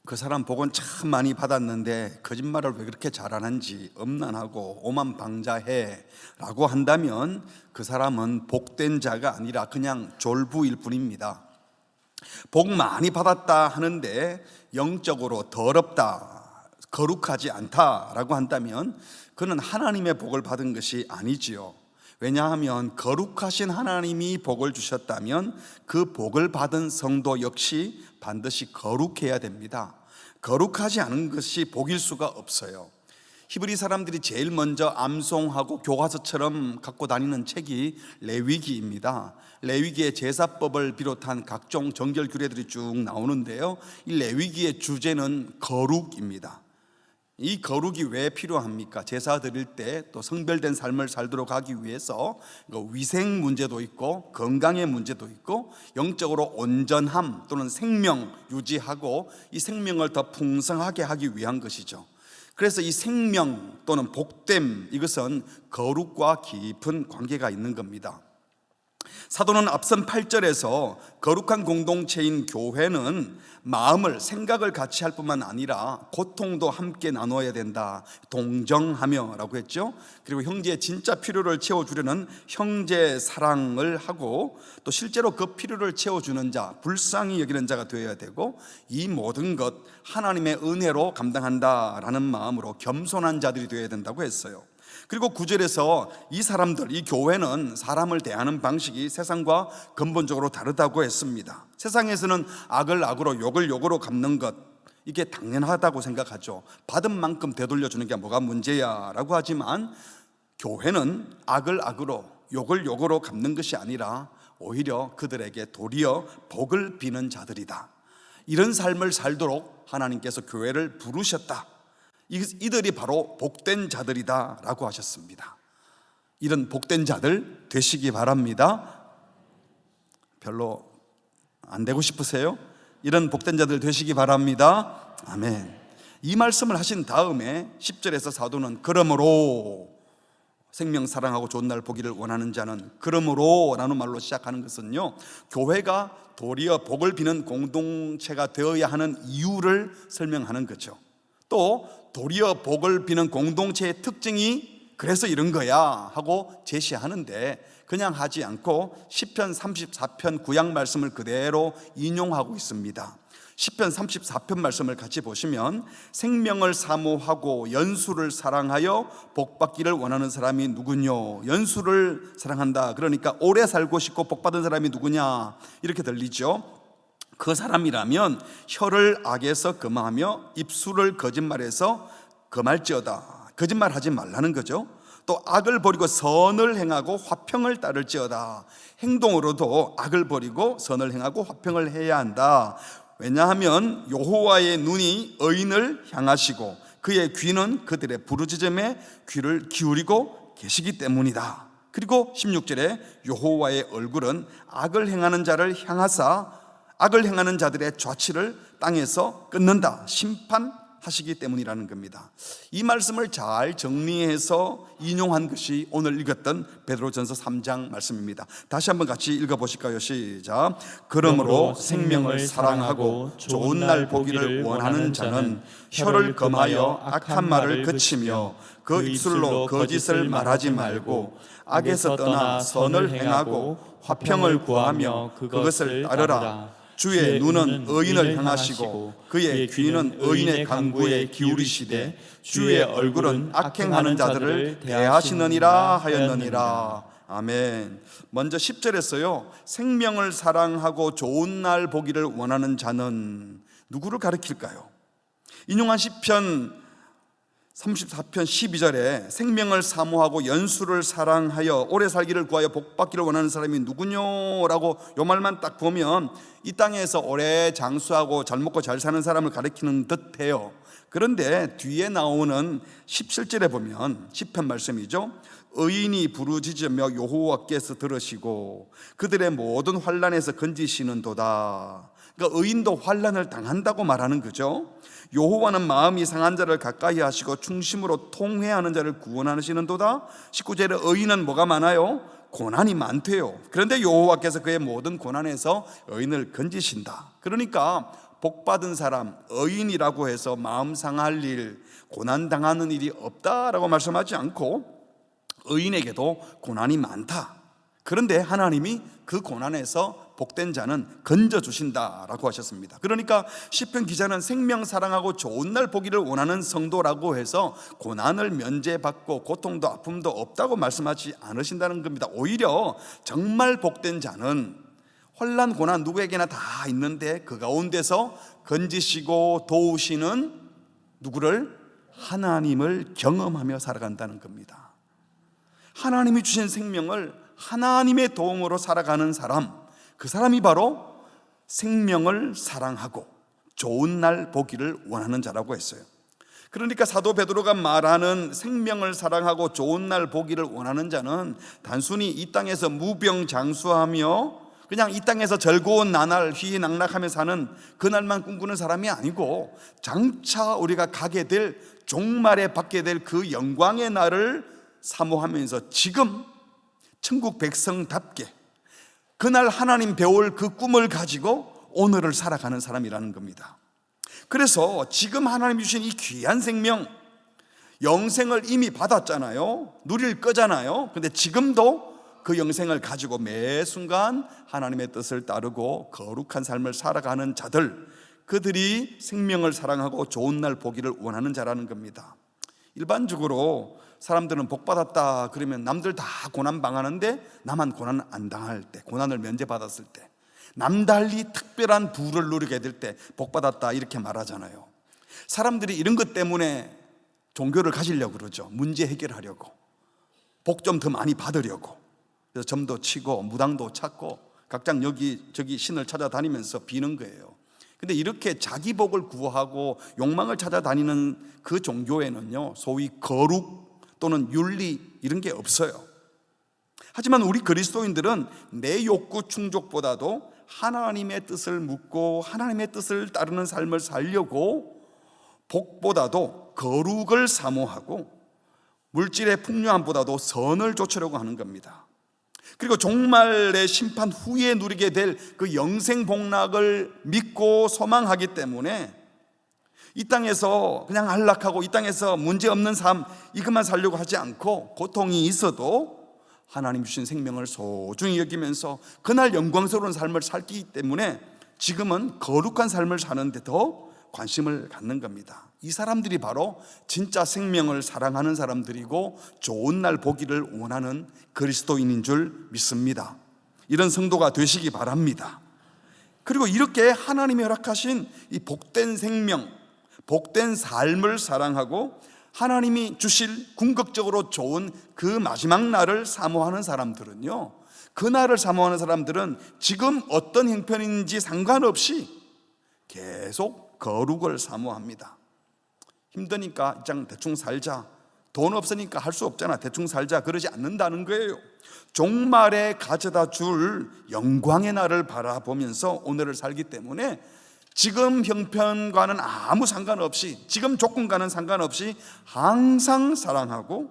그 사람 복은 참 많이 받았는데 거짓말을 왜 그렇게 잘하는지 엄난하고 오만방자해 라고 한다면 그 사람은 복된 자가 아니라 그냥 졸부일 뿐입니다. 복 많이 받았다 하는데 영적으로 더럽다, 거룩하지 않다라고 한다면 그는 하나님의 복을 받은 것이 아니지요. 왜냐하면 거룩하신 하나님이 복을 주셨다면 그 복을 받은 성도 역시 반드시 거룩해야 됩니다. 거룩하지 않은 것이 복일 수가 없어요. 히브리 사람들이 제일 먼저 암송하고 교과서처럼 갖고 다니는 책이 레위기입니다. 레위기의 제사법을 비롯한 각종 정결 규례들이 쭉 나오는데요, 이 레위기의 주제는 거룩입니다. 이 거룩이 왜 필요합니까? 제사 드릴 때 또 성별된 삶을 살도록 하기 위해서 위생 문제도 있고 건강의 문제도 있고 영적으로 온전함 또는 생명 유지하고 이 생명을 더 풍성하게 하기 위한 것이죠. 그래서 이 생명 또는 복됨, 이것은 거룩과 깊은 관계가 있는 겁니다. 사도는 앞선 8절에서 거룩한 공동체인 교회는 마음을, 생각을 같이 할 뿐만 아니라 고통도 함께 나눠야 된다, 동정하며 라고 했죠. 그리고 형제의 진짜 필요를 채워주려는 형제 사랑을 하고, 또 실제로 그 필요를 채워주는 자, 불쌍히 여기는 자가 되어야 되고, 이 모든 것 하나님의 은혜로 감당한다라는 마음으로 겸손한 자들이 되어야 된다고 했어요. 그리고 9절에서 이 사람들, 이 교회는 사람을 대하는 방식이 세상과 근본적으로 다르다고 했습니다. 세상에서는 악을 악으로 욕을 욕으로 갚는 것, 이게 당연하다고 생각하죠. 받은 만큼 되돌려주는 게 뭐가 문제야 라고 하지만 교회는 악을 악으로 욕을 욕으로 갚는 것이 아니라 오히려 그들에게 도리어 복을 비는 자들이다. 이런 삶을 살도록 하나님께서 교회를 부르셨다. 이들이 바로 복된 자들이다 라고 하셨습니다. 이런 복된 자들 되시기 바랍니다. 별로 안 되고 싶으세요? 이런 복된 자들 되시기 바랍니다. 아멘. 이 말씀을 하신 다음에 10절에서 사도는 그러므로, 생명 사랑하고 좋은 날 보기를 원하는 자는 그러므로 라는 말로 시작하는 것은요, 교회가 도리어 복을 비는 공동체가 되어야 하는 이유를 설명하는 거죠. 또 도리어 복을 비는 공동체의 특징이 그래서 이런 거야 하고 제시하는데, 그냥 하지 않고 시편 34편 구약 말씀을 그대로 인용하고 있습니다. 시편 34편 말씀을 같이 보시면, 생명을 사모하고 연수를 사랑하여 복받기를 원하는 사람이 누구뇨? 연수를 사랑한다, 그러니까 오래 살고 싶고 복받은 사람이 누구냐, 이렇게 들리죠. 그 사람이라면 혀를 악에서 금하며 입술을 거짓말에서 금할지어다. 거짓말하지 말라는 거죠. 또 악을 버리고 선을 행하고 화평을 따를지어다. 행동으로도 악을 버리고 선을 행하고 화평을 해야 한다. 왜냐하면 여호와의 눈이 의인을 향하시고 그의 귀는 그들의 부르짖음에 귀를 기울이고 계시기 때문이다. 그리고 16절에 여호와의 얼굴은 악을 행하는 자를 향하사 악을 행하는 자들의 좌치를 땅에서 끊는다, 심판하시기 때문이라는 겁니다. 이 말씀을 잘 정리해서 인용한 것이 오늘 읽었던 베드로전서 3장 말씀입니다. 다시 한번 같이 읽어보실까요? 시작. 그러므로 생명을 사랑하고 좋은 날 보기를 원하는 자는 혀를 금하여 악한 말을 그치며 그 입술로 거짓을 말하지 말고 악에서 떠나 선을 행하고 화평을 구하며 그것을 따르라. 주의 눈은 의인을 향하시고 그의 귀는 의인의 간구에 기울이시되 주의 얼굴은 악행하는 자들을 대하시느니라 하였느니라. 아멘. 먼저 10절에서요, 생명을 사랑하고 좋은 날 보기를 원하는 자는 누구를 가리킬까요? 인용한 시편 34편 12절에 생명을 사모하고 연수를 사랑하여 오래 살기를 구하여 복받기를 원하는 사람이 누구뇨라고 요 말만 딱 보면 이 땅에서 오래 장수하고 잘 먹고 잘 사는 사람을 가리키는 듯해요. 그런데 뒤에 나오는 17절에 보면 시편 말씀이죠. 의인이 부르짖으며 여호와께서 들으시고 그들의 모든 환난에서 건지시는 도다. 그러니까 의인도 환난을 당한다고 말하는 거죠. 여호와는 마음이 상한 자를 가까이 하시고 충심으로 통회하는 자를 구원하시는 도다. 19절에 의인은 뭐가 많아요? 고난이 많대요. 그런데 여호와께서 그의 모든 고난에서 의인을 건지신다. 그러니까 복받은 사람, 의인이라고 해서 마음 상할 일, 고난당하는 일이 없다라고 말씀하지 않고 의인에게도 고난이 많다. 그런데 하나님이 그 고난에서 복된 자는 건져주신다라고 하셨습니다. 그러니까 시편 기자는 생명 사랑하고 좋은 날 보기를 원하는 성도라고 해서 고난을 면제받고 고통도 아픔도 없다고 말씀하지 않으신다는 겁니다. 오히려 정말 복된 자는 환난 고난 누구에게나 다 있는데 그 가운데서 건지시고 도우시는 누구를? 하나님을 경험하며 살아간다는 겁니다. 하나님이 주신 생명을 하나님의 도움으로 살아가는 사람, 그 사람이 바로 생명을 사랑하고 좋은 날 보기를 원하는 자라고 했어요. 그러니까 사도 베드로가 말하는 생명을 사랑하고 좋은 날 보기를 원하는 자는 단순히 이 땅에서 무병장수하며 그냥 이 땅에서 즐거운 나날 휘휘낙낙하며 사는 그날만 꿈꾸는 사람이 아니고 장차 우리가 가게 될 종말에 받게 될 그 영광의 날을 사모하면서 지금 천국 백성답게 그날 하나님 배울 그 꿈을 가지고 오늘을 살아가는 사람이라는 겁니다. 그래서 지금 하나님이 주신 이 귀한 생명, 영생을 이미 받았잖아요. 누릴 거잖아요. 근데 지금도 그 영생을 가지고 매 순간 하나님의 뜻을 따르고 거룩한 삶을 살아가는 자들, 그들이 생명을 사랑하고 좋은 날 보기를 원하는 자라는 겁니다. 일반적으로 사람들은 복 받았다 그러면 남들 다 고난 당하는데 나만 고난 안 당할 때, 고난을 면제받았을 때, 남달리 특별한 부를 누리게 될 때 복 받았다 이렇게 말하잖아요. 사람들이 이런 것 때문에 종교를 가지려고 그러죠. 문제 해결하려고, 복 좀 더 많이 받으려고. 그래서 점도 치고 무당도 찾고 각장 여기저기 신을 찾아다니면서 비는 거예요. 근데 이렇게 자기 복을 구하고 욕망을 찾아다니는 그 종교에는요, 소위 거룩 또는 윤리 이런 게 없어요. 하지만 우리 그리스도인들은 내 욕구 충족보다도 하나님의 뜻을 묻고 하나님의 뜻을 따르는 삶을 살려고 복보다도 거룩을 사모하고 물질의 풍요함보다도 선을 쫓으려고 하는 겁니다. 그리고 종말의 심판 후에 누리게 될 그 영생 복락을 믿고 소망하기 때문에 이 땅에서 그냥 안락하고 이 땅에서 문제없는 삶 이것만 살려고 하지 않고 고통이 있어도 하나님 주신 생명을 소중히 여기면서 그날 영광스러운 삶을 살기 때문에 지금은 거룩한 삶을 사는데 더 관심을 갖는 겁니다. 이 사람들이 바로 진짜 생명을 사랑하는 사람들이고 좋은 날 보기를 원하는 그리스도인인 줄 믿습니다. 이런 성도가 되시기 바랍니다. 그리고 이렇게 하나님이 허락하신 이 복된 생명, 복된 삶을 사랑하고 하나님이 주실 궁극적으로 좋은 그 마지막 날을 사모하는 사람들은요, 그 날을 사모하는 사람들은 지금 어떤 형편인지 상관없이 계속 거룩을 사모합니다. 힘드니까 그냥 대충 살자, 돈 없으니까 할 수 없잖아, 대충 살자, 그러지 않는다는 거예요. 종말에 가져다 줄 영광의 날을 바라보면서 오늘을 살기 때문에 지금 형편과는 아무 상관없이, 지금 조건과는 상관없이 항상 사랑하고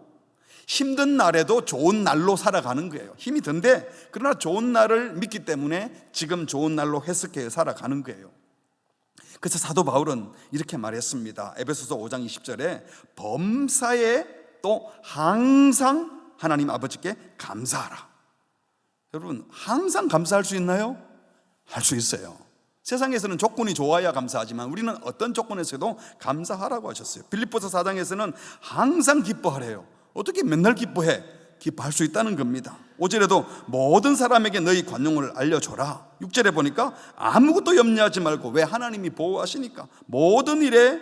힘든 날에도 좋은 날로 살아가는 거예요. 힘이 든데 그러나 좋은 날을 믿기 때문에 지금 좋은 날로 해석해 살아가는 거예요. 그래서 사도 바울은 이렇게 말했습니다. 에베소서 5장 20절에 범사에 또 항상 하나님 아버지께 감사하라. 여러분, 항상 감사할 수 있나요? 할 수 있어요. 세상에서는 조건이 좋아야 감사하지만 우리는 어떤 조건에서도 감사하라고 하셨어요. 빌립보서 4장에서는 항상 기뻐하래요. 어떻게 맨날 기뻐해? 기뻐할 수 있다는 겁니다. 5절에도 모든 사람에게 너희 관용을 알려줘라. 6절에 보니까 아무것도 염려하지 말고, 왜? 하나님이 보호하시니까 모든 일에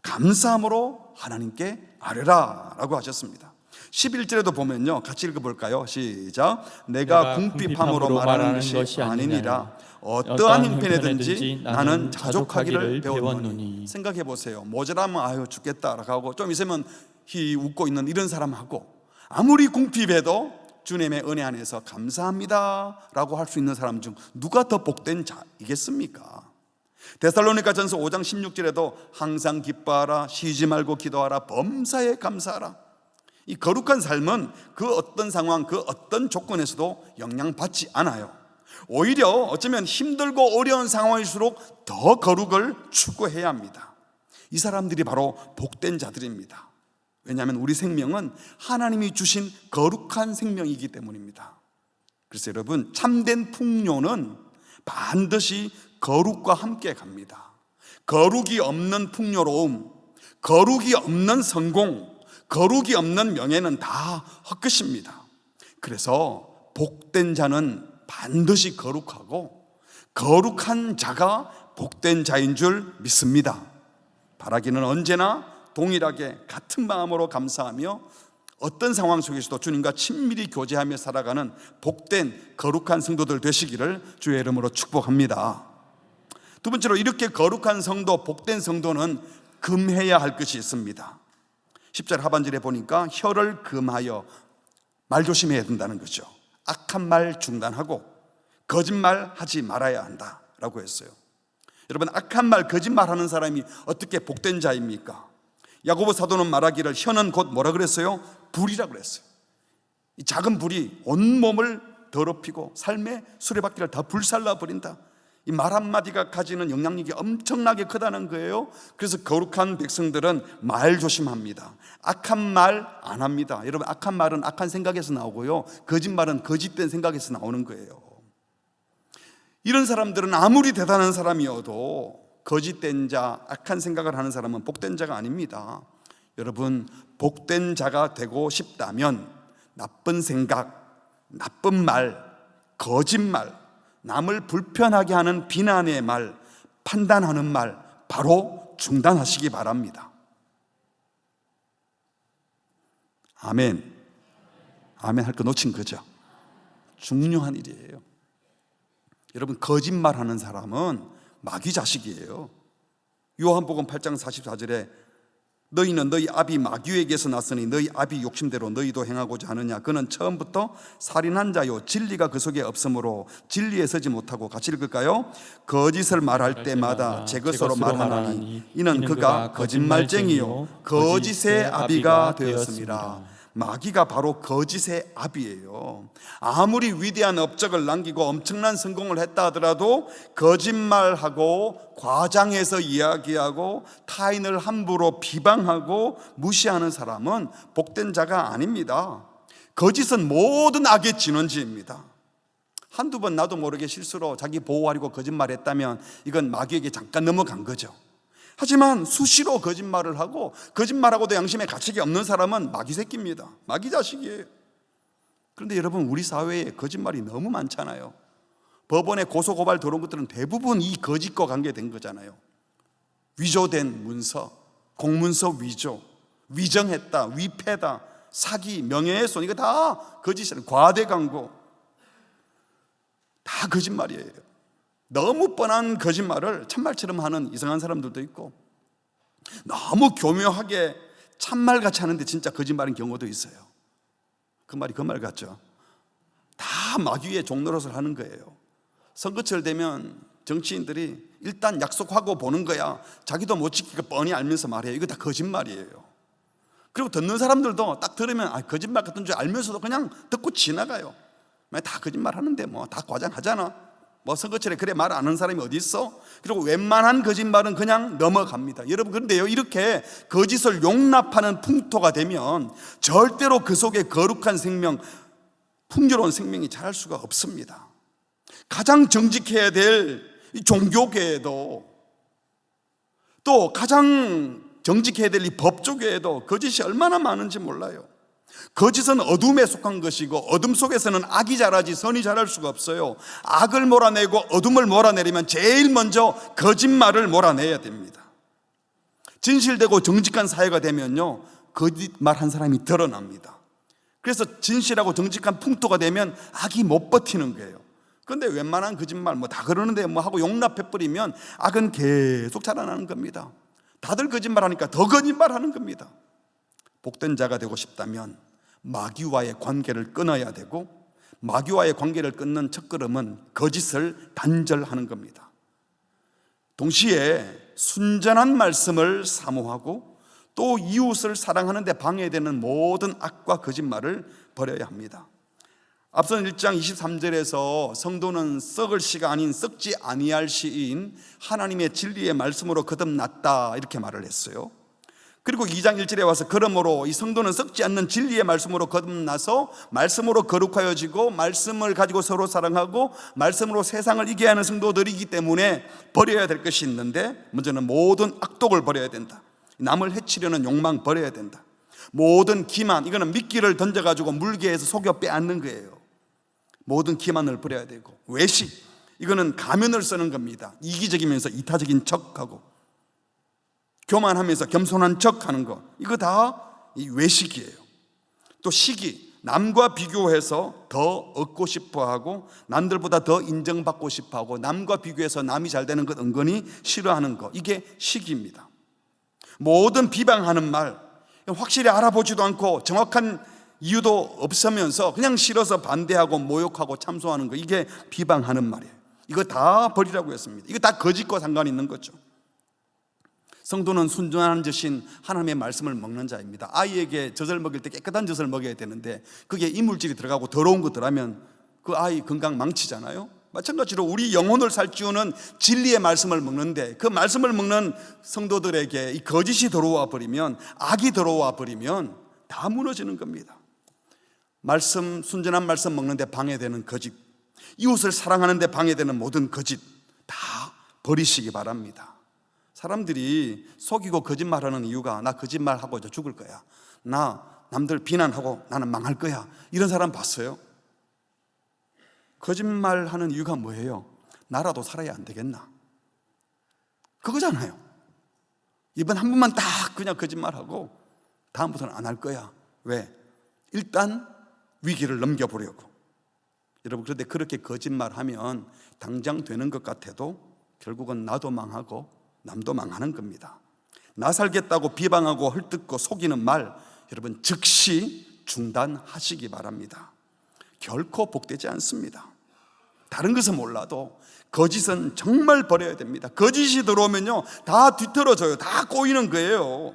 감사함으로 하나님께 아뢰라 라고 하셨습니다. 11절에도 보면요, 같이 읽어볼까요? 시작. 내가 궁핍함으로 말하는 것이 아니니라. 어떠한 형편이든지 나는 자족하기를 배웠노니. 생각해 보세요. 모자라면 아유 죽겠다 라고 하고 좀 있으면 웃고 있는 이런 사람하고, 아무리 궁핍해도 주님의 은혜 안에서 감사합니다 라고 할 수 있는 사람 중 누가 더 복된 자이겠습니까? 데살로니가전서 5장 16절에도 항상 기뻐하라, 쉬지 말고 기도하라, 범사에 감사하라. 이 거룩한 삶은 그 어떤 상황, 그 어떤 조건에서도 영향받지 않아요. 오히려 어쩌면 힘들고 어려운 상황일수록 더 거룩을 추구해야 합니다. 이 사람들이 바로 복된 자들입니다. 왜냐하면 우리 생명은 하나님이 주신 거룩한 생명이기 때문입니다. 그래서 여러분, 참된 풍요는 반드시 거룩과 함께 갑니다. 거룩이 없는 풍요로움, 거룩이 없는 성공, 거룩이 없는 명예는 다 헛것입니다. 그래서 복된 자는 반드시 거룩하고 거룩한 자가 복된 자인 줄 믿습니다. 바라기는 언제나 동일하게 같은 마음으로 감사하며 어떤 상황 속에서도 주님과 친밀히 교제하며 살아가는 복된 거룩한 성도들 되시기를 주의 이름으로 축복합니다. 두 번째로, 이렇게 거룩한 성도, 복된 성도는 금해야 할 것이 있습니다. 10절 하반절에 보니까 혀를 금하여 말 조심해야 된다는 거죠. 악한 말 중단하고 거짓말 하지 말아야 한다라고 했어요. 여러분, 악한 말, 거짓말하는 사람이 어떻게 복된 자입니까? 야고보 사도는 말하기를 혀는 곧 뭐라 그랬어요? 불이라고 그랬어요. 이 작은 불이 온몸을 더럽히고 삶의 수레바퀴를 다 불살라 버린다. 이 말 한마디가 가지는 영향력이 엄청나게 크다는 거예요. 그래서 거룩한 백성들은 말 조심합니다. 악한 말 안 합니다. 여러분, 악한 말은 악한 생각에서 나오고요, 거짓말은 거짓된 생각에서 나오는 거예요. 이런 사람들은 아무리 대단한 사람이어도 거짓된 자, 악한 생각을 하는 사람은 복된 자가 아닙니다. 여러분, 복된 자가 되고 싶다면 나쁜 생각, 나쁜 말, 거짓말, 남을 불편하게 하는 비난의 말, 판단하는 말 바로 중단하시기 바랍니다. 아멘. 아멘 할 거 놓친 거죠. 중요한 일이에요. 여러분, 거짓말하는 사람은 마귀 자식이에요. 요한복음 8장 44절에 너희는 너희 아비 마귀에게서 났으니 너희 아비 욕심대로 너희도 행하고자 하느냐. 그는 처음부터 살인한 자요, 진리가 그 속에 없으므로 진리에 서지 못하고. 같이 읽을까요? 거짓을 말할 때마다 제 것으로 말하나니 이는 그가 거짓말쟁이요 거짓의 아비가 되었습니다. 마귀가 바로 거짓의 아비예요. 아무리 위대한 업적을 남기고 엄청난 성공을 했다 하더라도 거짓말하고 과장해서 이야기하고 타인을 함부로 비방하고 무시하는 사람은 복된 자가 아닙니다. 거짓은 모든 악의 진원지입니다. 한두 번 나도 모르게 실수로 자기 보호하려고 거짓말했다면 이건 마귀에게 잠깐 넘어간 거죠. 하지만 수시로 거짓말을 하고 거짓말하고도 양심에 가책이 없는 사람은 마귀 새끼입니다. 마귀 자식이에요. 그런데 여러분, 우리 사회에 거짓말이 너무 많잖아요. 법원에 고소고발 들어온 것들은 대부분 이 거짓과 관계된 거잖아요. 위조된 문서, 공문서 위조, 위정했다, 위패다, 사기, 명예훼손, 이거 다 거짓이에요. 과대 광고 다 거짓말이에요. 너무 뻔한 거짓말을 참말처럼 하는 이상한 사람들도 있고, 너무 교묘하게 참말같이 하는데 진짜 거짓말인 경우도 있어요. 그 말이 그 말 같죠. 다 마귀의 종노릇을 하는 거예요. 선거철 되면 정치인들이 일단 약속하고 보는 거야. 자기도 못 지키고 뻔히 알면서 말해요. 이거 다 거짓말이에요. 그리고 듣는 사람들도 딱 들으면 거짓말 같은 줄 알면서도 그냥 듣고 지나가요. 다 거짓말 하는데 뭐 다 과장하잖아. 뭐 선거철에 그래 말 안 하는 사람이 어디 있어? 그리고 웬만한 거짓말은 그냥 넘어갑니다. 여러분, 그런데요, 이렇게 거짓을 용납하는 풍토가 되면 절대로 그 속에 거룩한 생명, 풍요로운 생명이 자랄 수가 없습니다. 가장 정직해야 될 종교계에도, 또 가장 정직해야 될 이 법조계에도 거짓이 얼마나 많은지 몰라요. 거짓은 어둠에 속한 것이고 어둠 속에서는 악이 자라지 선이 자랄 수가 없어요. 악을 몰아내고 어둠을 몰아내려면 제일 먼저 거짓말을 몰아내야 됩니다. 진실되고 정직한 사회가 되면요, 거짓말한 사람이 드러납니다. 그래서 진실하고 정직한 풍토가 되면 악이 못 버티는 거예요. 그런데 웬만한 거짓말 뭐 다 그러는데 뭐 하고 용납해버리면 악은 계속 자라나는 겁니다. 다들 거짓말하니까 더 거짓말하는 겁니다. 복된 자가 되고 싶다면 마귀와의 관계를 끊어야 되고, 마귀와의 관계를 끊는 첫걸음은 거짓을 단절하는 겁니다. 동시에 순전한 말씀을 사모하고 또 이웃을 사랑하는 데 방해되는 모든 악과 거짓말을 버려야 합니다. 앞선 1장 23절에서 성도는 썩을 씨가 아닌 썩지 아니할 씨인 하나님의 진리의 말씀으로 거듭났다 이렇게 말을 했어요. 그리고 2장 1절에 와서 그러므로 이 성도는 썩지 않는 진리의 말씀으로 거듭나서 말씀으로 거룩하여지고 말씀을 가지고 서로 사랑하고 말씀으로 세상을 이겨야 하는 성도들이기 때문에 버려야 될 것이 있는데, 먼저는 모든 악독을 버려야 된다. 남을 해치려는 욕망 버려야 된다. 모든 기만, 이거는 미끼를 던져가지고 물개에서 속여 빼앗는 거예요. 모든 기만을 버려야 되고, 외식, 이거는 가면을 쓰는 겁니다. 이기적이면서 이타적인 척하고, 교만하면서 겸손한 척하는 거, 이거 다 이 외식이에요. 또 시기, 남과 비교해서 더 얻고 싶어하고 남들보다 더 인정받고 싶어하고 남과 비교해서 남이 잘 되는 것 은근히 싫어하는 거, 이게 시기입니다. 모든 비방하는 말, 확실히 알아보지도 않고 정확한 이유도 없으면서 그냥 싫어서 반대하고 모욕하고 참소하는 거, 이게 비방하는 말이에요. 이거 다 버리라고 했습니다. 이거 다 거짓과 상관이 있는 거죠. 성도는 순전한 젖인 하나님의 말씀을 먹는 자입니다. 아이에게 젖을 먹일 때 깨끗한 젖을 먹여야 되는데 그게 이물질이 들어가고 더러운 거 들어가면 그 아이 건강 망치잖아요. 마찬가지로 우리 영혼을 살찌우는 진리의 말씀을 먹는데 그 말씀을 먹는 성도들에게 이 거짓이 들어와 버리면, 악이 들어와 버리면 다 무너지는 겁니다. 말씀, 순전한 말씀 먹는데 방해되는 거짓, 이웃을 사랑하는데 방해되는 모든 거짓 다 버리시기 바랍니다. 사람들이 속이고 거짓말하는 이유가 나 거짓말하고 이제 죽을 거야, 나 남들 비난하고 나는 망할 거야, 이런 사람 봤어요? 거짓말하는 이유가 뭐예요? 나라도 살아야 안 되겠나? 그거잖아요. 이번 한 번만 딱 그냥 거짓말하고 다음부터는 안 할 거야. 왜? 일단 위기를 넘겨보려고. 여러분, 그런데 그렇게 거짓말하면 당장 되는 것 같아도 결국은 나도 망하고 남도 망하는 겁니다. 나 살겠다고 비방하고 헐뜯고 속이는 말, 여러분 즉시 중단하시기 바랍니다. 결코 복되지 않습니다. 다른 것은 몰라도 거짓은 정말 버려야 됩니다. 거짓이 들어오면요 다 뒤틀어져요. 다 꼬이는 거예요.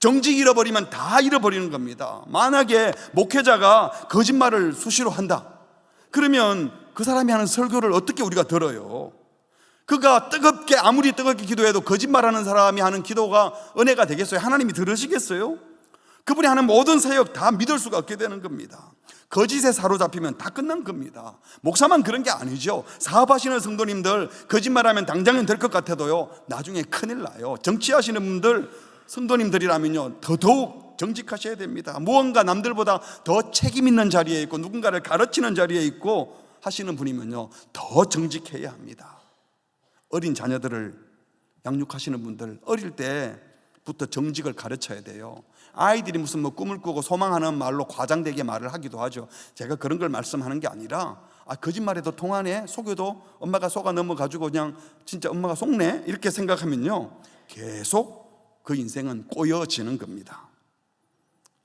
정직 잃어버리면 다 잃어버리는 겁니다. 만약에 목회자가 거짓말을 수시로 한다, 그러면 그 사람이 하는 설교를 어떻게 우리가 들어요? 그가 뜨겁게, 아무리 뜨겁게 기도해도 거짓말하는 사람이 하는 기도가 은혜가 되겠어요? 하나님이 들으시겠어요? 그분이 하는 모든 사역 다 믿을 수가 없게 되는 겁니다. 거짓에 사로잡히면 다 끝난 겁니다. 목사만 그런 게 아니죠. 사업하시는 성도님들 거짓말하면 당장은 될 것 같아도요 나중에 큰일 나요. 정치하시는 분들, 성도님들이라면요 더더욱 정직하셔야 됩니다. 무언가 남들보다 더 책임 있는 자리에 있고 누군가를 가르치는 자리에 있고 하시는 분이면요 더 정직해야 합니다. 어린 자녀들을 양육하시는 분들, 어릴 때부터 정직을 가르쳐야 돼요. 아이들이 무슨 꿈을 꾸고 소망하는 말로 과장되게 말을 하기도 하죠. 제가 그런 걸 말씀하는 게 아니라, 거짓말해도 통하네, 속여도 엄마가 속아 넘어가지고 그냥 진짜 엄마가 속네 이렇게 생각하면요 계속 그 인생은 꼬여지는 겁니다.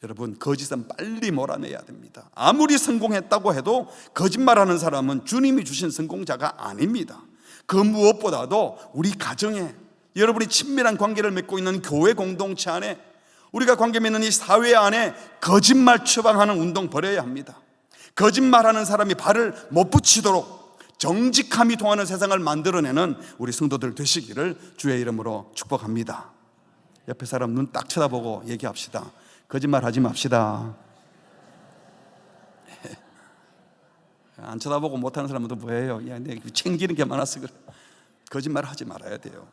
여러분, 거짓은 빨리 몰아내야 됩니다. 아무리 성공했다고 해도 거짓말하는 사람은 주님이 주신 성공자가 아닙니다. 그 무엇보다도 우리 가정에, 여러분이 친밀한 관계를 맺고 있는 교회 공동체 안에, 우리가 관계 맺는 이 사회 안에 거짓말 처방하는 운동 버려야 합니다. 거짓말하는 사람이 발을 못 붙이도록 정직함이 통하는 세상을 만들어내는 우리 성도들 되시기를 주의 이름으로 축복합니다. 옆에 사람 눈 딱 쳐다보고 얘기합시다. 거짓말하지 맙시다. 안 쳐다보고 못하는 사람은 뭐예요? 야, 내가 챙기는 게 많아서 그래. 거짓말 하지 말아야 돼요.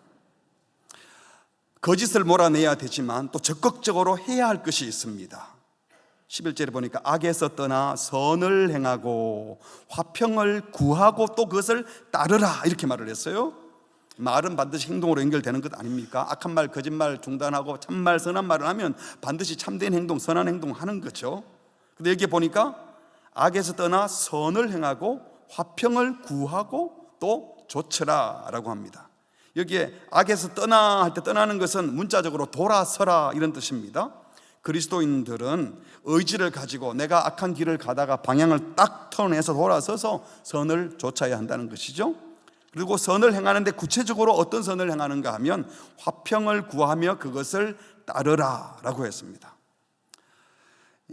거짓을 몰아내야 되지만 또 적극적으로 해야 할 것이 있습니다. 11절에 보니까 악에서 떠나 선을 행하고 화평을 구하고 또 그것을 따르라 이렇게 말을 했어요. 말은 반드시 행동으로 연결되는 것 아닙니까? 악한 말, 거짓말 중단하고 참말, 선한 말을 하면 반드시 참된 행동, 선한 행동을 하는 거죠. 근데 여기 보니까 악에서 떠나 선을 행하고 화평을 구하고 또 조처라 라고 합니다. 여기에 악에서 떠나 할 때 떠나는 것은 문자적으로 돌아서라 이런 뜻입니다. 그리스도인들은 의지를 가지고 내가 악한 길을 가다가 방향을 딱 턴해서 돌아서서 선을 좇아야 한다는 것이죠. 그리고 선을 행하는데 구체적으로 어떤 선을 행하는가 하면 화평을 구하며 그것을 따르라 라고 했습니다.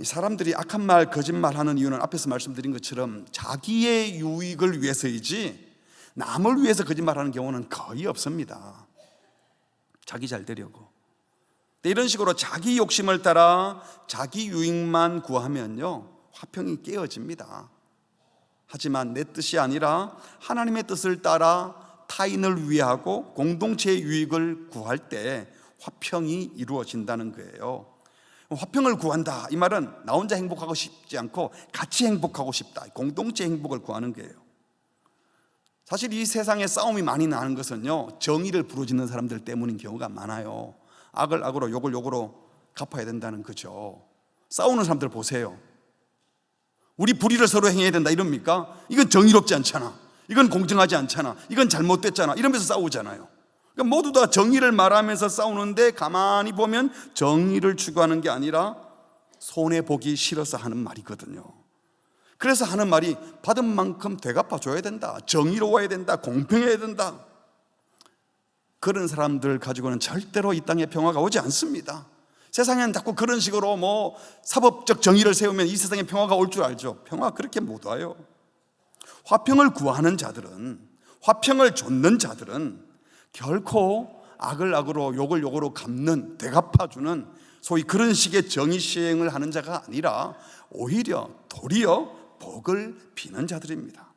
사람들이 악한 말, 거짓말하는 이유는 앞에서 말씀드린 것처럼 자기의 유익을 위해서이지 남을 위해서 거짓말하는 경우는 거의 없습니다. 자기 잘 되려고. 이런 식으로 자기 욕심을 따라 자기 유익만 구하면요, 화평이 깨어집니다. 하지만 내 뜻이 아니라 하나님의 뜻을 따라 타인을 위하고 공동체의 유익을 구할 때 화평이 이루어진다는 거예요. 화평을 구한다, 이 말은 나 혼자 행복하고 싶지 않고 같이 행복하고 싶다, 공동체 행복을 구하는 거예요. 사실 이 세상에 싸움이 많이 나는 것은요, 정의를 부르짖는 사람들 때문인 경우가 많아요. 악을 악으로, 욕을 욕으로 갚아야 된다는 거죠. 싸우는 사람들 보세요. 우리 불의를 서로 행해야 된다 이럽니까? 이건 정의롭지 않잖아, 이건 공정하지 않잖아, 이건 잘못됐잖아, 이러면서 싸우잖아요. 그러니까 모두 다 정의를 말하면서 싸우는데 가만히 보면 정의를 추구하는 게 아니라 손해보기 싫어서 하는 말이거든요. 그래서 하는 말이 받은 만큼 되갚아줘야 된다, 정의로워야 된다, 공평해야 된다. 그런 사람들 가지고는 절대로 이 땅에 평화가 오지 않습니다. 세상엔 자꾸 그런 식으로 사법적 정의를 세우면 이 세상에 평화가 올 줄 알죠. 평화 그렇게 못 와요. 화평을 구하는 자들은, 화평을 좇는 자들은 결코 악을 악으로 욕을 욕으로 갚는, 되갚아주는 소위 그런 식의 정의 시행을 하는 자가 아니라 오히려 도리어 복을 비는 자들입니다.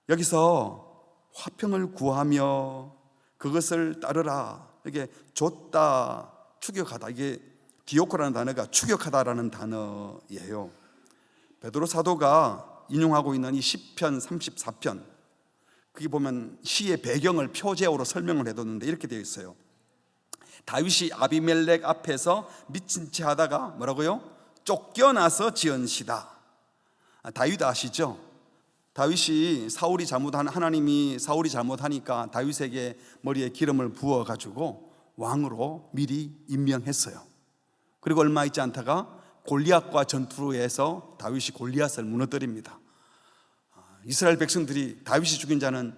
여기서 화평을 구하며 그것을 따르라, 이게 좇다, 추격하다, 이게 디오코라는 단어가 추격하다라는 단어예요. 베드로 사도가 인용하고 있는 이 시편 34편, 거기 보면 시의 배경을 표제어로 설명을 해뒀는데 이렇게 되어 있어요. 다윗이 아비멜렉 앞에서 미친 채 하다가 뭐라고요? 쫓겨나서 지은 시다. 다윗 아시죠? 다윗이 하나님이 사울이 잘못하니까 다윗에게 머리에 기름을 부어가지고 왕으로 미리 임명했어요. 그리고 얼마 있지 않다가 골리앗과 전투에서 다윗이 골리앗을 무너뜨립니다. 이스라엘 백성들이 다윗이 죽인 자는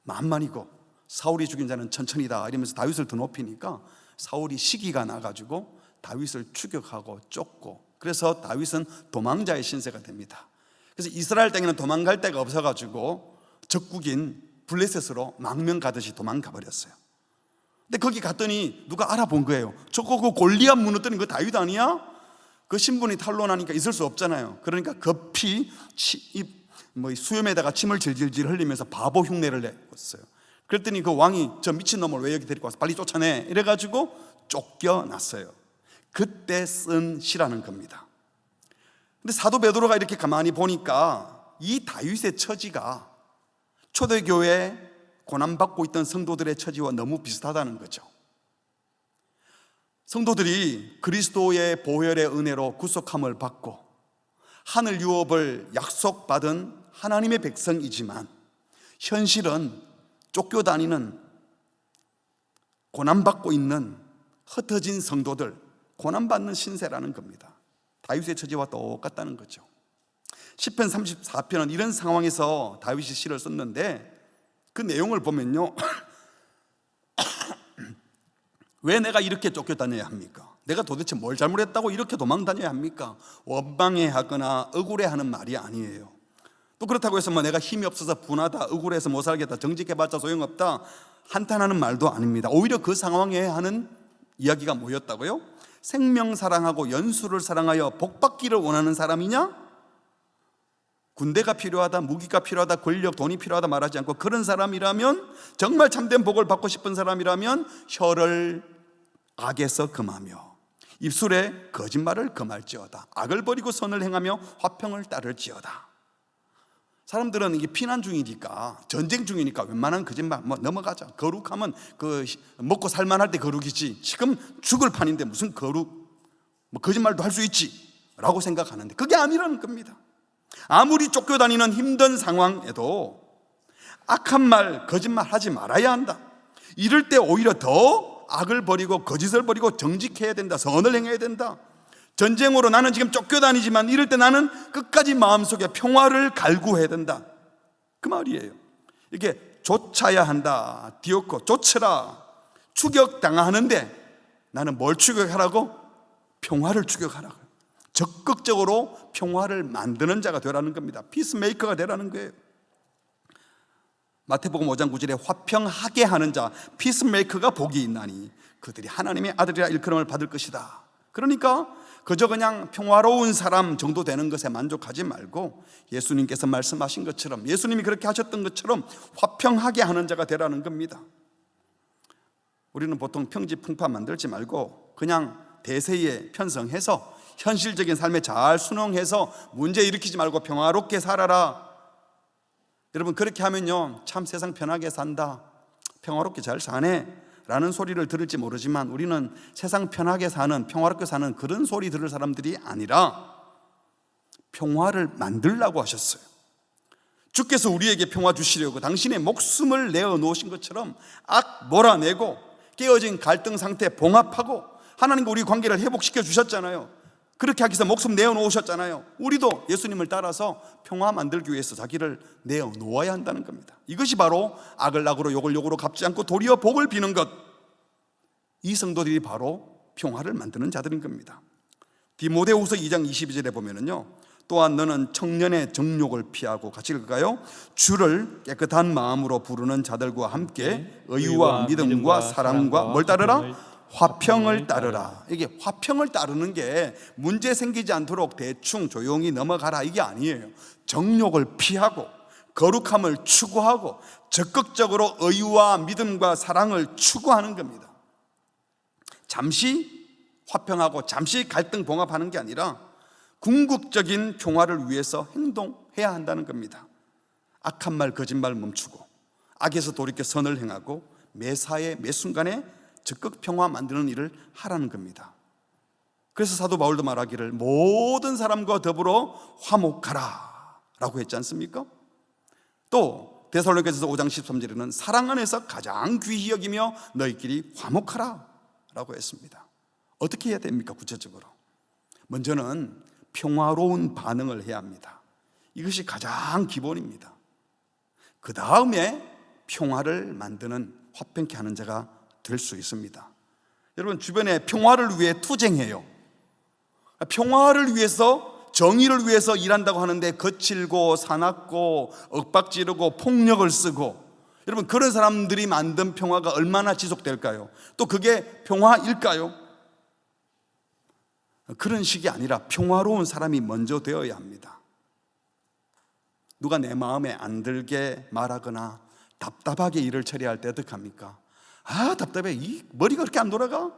만만이고 사울이 죽인 자는 천천이다 이러면서 다윗을 더 높이니까 사울이 시기가 나가지고 다윗을 추격하고 쫓고, 그래서 다윗은 도망자의 신세가 됩니다. 그래서 이스라엘 땅에는 도망갈 데가 없어가지고 적국인 블레셋으로 망명 가듯이 도망가 버렸어요. 근데 거기 갔더니 누가 알아본 거예요. 저거 그 골리앗 무너뜨린 거 다윗 아니야? 그 신분이 탄로나니까 있을 수 없잖아요. 그러니까 급히 수염에다가 침을 질질질 흘리면서 바보 흉내를 냈어요. 그랬더니 그 왕이 저 미친놈을 왜 여기 데리고 와서 빨리 쫓아내, 이래가지고 쫓겨났어요. 그때 쓴 시라는 겁니다. 근데 사도 베드로가 이렇게 가만히 보니까 이 다윗의 처지가 초대교회 고난받고 있던 성도들의 처지와 너무 비슷하다는 거죠. 성도들이 그리스도의 보혈의 은혜로 구속함을 받고 하늘 유업을 약속받은 하나님의 백성이지만 현실은 쫓겨다니는, 고난받고 있는 흩어진 성도들, 고난받는 신세라는 겁니다. 다윗의 처지와 똑같다는 거죠. 시편 34편은 이런 상황에서 다윗이 시를 썼는데 그 내용을 보면요, 왜 내가 이렇게 쫓겨다녀야 합니까? 내가 도대체 뭘 잘못했다고 이렇게 도망다녀야 합니까? 원망해하거나 억울해하는 말이 아니에요. 또 그렇다고 해서 내가 힘이 없어서 분하다, 억울해서 못 살겠다, 정직해봤자 소용없다 한탄하는 말도 아닙니다. 오히려 그 상황에 하는 이야기가 뭐였다고요? 생명 사랑하고 연수를 사랑하여 복받기를 원하는 사람이냐? 군대가 필요하다, 무기가 필요하다, 권력, 돈이 필요하다 말하지 않고 그런 사람이라면, 정말 참된 복을 받고 싶은 사람이라면 혀를 악에서 금하며 입술에 거짓말을 금할지어다. 악을 버리고 선을 행하며 화평을 따를지어다. 사람들은 이게 피난 중이니까, 전쟁 중이니까 웬만한 거짓말 넘어가자. 거룩하면 먹고 살만할 때 거룩이지, 지금 죽을 판인데 무슨 거짓말도 할 수 있지 라고 생각하는데 그게 아니라는 겁니다. 아무리 쫓겨다니는 힘든 상황에도 악한 말, 거짓말 하지 말아야 한다. 이럴 때 오히려 더 악을 버리고 거짓을 버리고 정직해야 된다, 선을 행해야 된다. 전쟁으로 나는 지금 쫓겨다니지만 이럴 때 나는 끝까지 마음속에 평화를 갈구해야 된다, 그 말이에요. 이게 쫓아야 한다, 디오코, 쫓으라. 추격당하는데 나는 뭘 추격하라고? 평화를 추격하라. 적극적으로 평화를 만드는 자가 되라는 겁니다. 피스메이커가 되라는 거예요. 마태복음 5장 9절에 화평하게 하는 자, 피스메이커가 복이 있나니 그들이 하나님의 아들이라 일컬음을 받을 것이다. 그러니까 그저 그냥 평화로운 사람 정도 되는 것에 만족하지 말고 예수님께서 말씀하신 것처럼, 예수님이 그렇게 하셨던 것처럼 화평하게 하는 자가 되라는 겁니다. 우리는 보통 평지풍파 만들지 말고 그냥 대세에 편성해서 현실적인 삶에 잘 순응해서 문제 일으키지 말고 평화롭게 살아라. 여러분, 그렇게 하면요, 참 세상 편하게 산다, 평화롭게 잘 사네 라는 소리를 들을지 모르지만 우리는 세상 편하게 사는, 평화롭게 사는 그런 소리 들을 사람들이 아니라 평화를 만들라고 하셨어요. 주께서 우리에게 평화 주시려고 당신의 목숨을 내어 놓으신 것처럼 악 몰아내고 깨어진 갈등 상태 봉합하고 하나님과 우리 관계를 회복시켜 주셨잖아요. 그렇게 하기 위해서 목숨 내어 놓으셨잖아요. 우리도 예수님을 따라서 평화 만들기 위해서 자기를 내어 놓아야 한다는 겁니다. 이것이 바로 악을 악으로 욕을 욕으로 갚지 않고 도리어 복을 비는 것, 이 성도들이 바로 평화를 만드는 자들인 겁니다. 디모데후서 2장 22절에 보면은요, 또한 너는 청년의 정욕을 피하고, 같이 읽을까요? 주를 깨끗한 마음으로 부르는 자들과 함께 의와 믿음과 사랑과 뭘 따르라? 화평을 따르라. 이게 화평을 따르는 게 문제 생기지 않도록 대충 조용히 넘어가라 이게 아니에요. 정욕을 피하고 거룩함을 추구하고 적극적으로 의와 믿음과 사랑을 추구하는 겁니다. 잠시 화평하고 잠시 갈등 봉합하는 게 아니라 궁극적인 평화를 위해서 행동해야 한다는 겁니다. 악한 말 거짓말 멈추고 악에서 돌이켜 선을 행하고 매사에 매순간에 적극 평화 만드는 일을 하라는 겁니다. 그래서 사도 바울도 말하기를 모든 사람과 더불어 화목하라 라고 했지 않습니까? 또 데살로니가전서 5장 13절에는 사랑 안에서 가장 귀히 여기며 너희끼리 화목하라 라고 했습니다. 어떻게 해야 됩니까? 구체적으로 먼저는 평화로운 반응을 해야 합니다. 이것이 가장 기본입니다. 그 다음에 평화를 만드는, 화평케 하는 자가 될 수 있습니다. 여러분, 주변에 평화를 위해 투쟁해요. 평화를 위해서, 정의를 위해서 일한다고 하는데 거칠고 사납고 윽박지르고 폭력을 쓰고, 여러분, 그런 사람들이 만든 평화가 얼마나 지속될까요? 또 그게 평화일까요? 그런 식이 아니라 평화로운 사람이 먼저 되어야 합니다. 누가 내 마음에 안 들게 말하거나 답답하게 일을 처리할 때 어떡합니까? 아, 답답해. 이 머리가 그렇게 안 돌아가?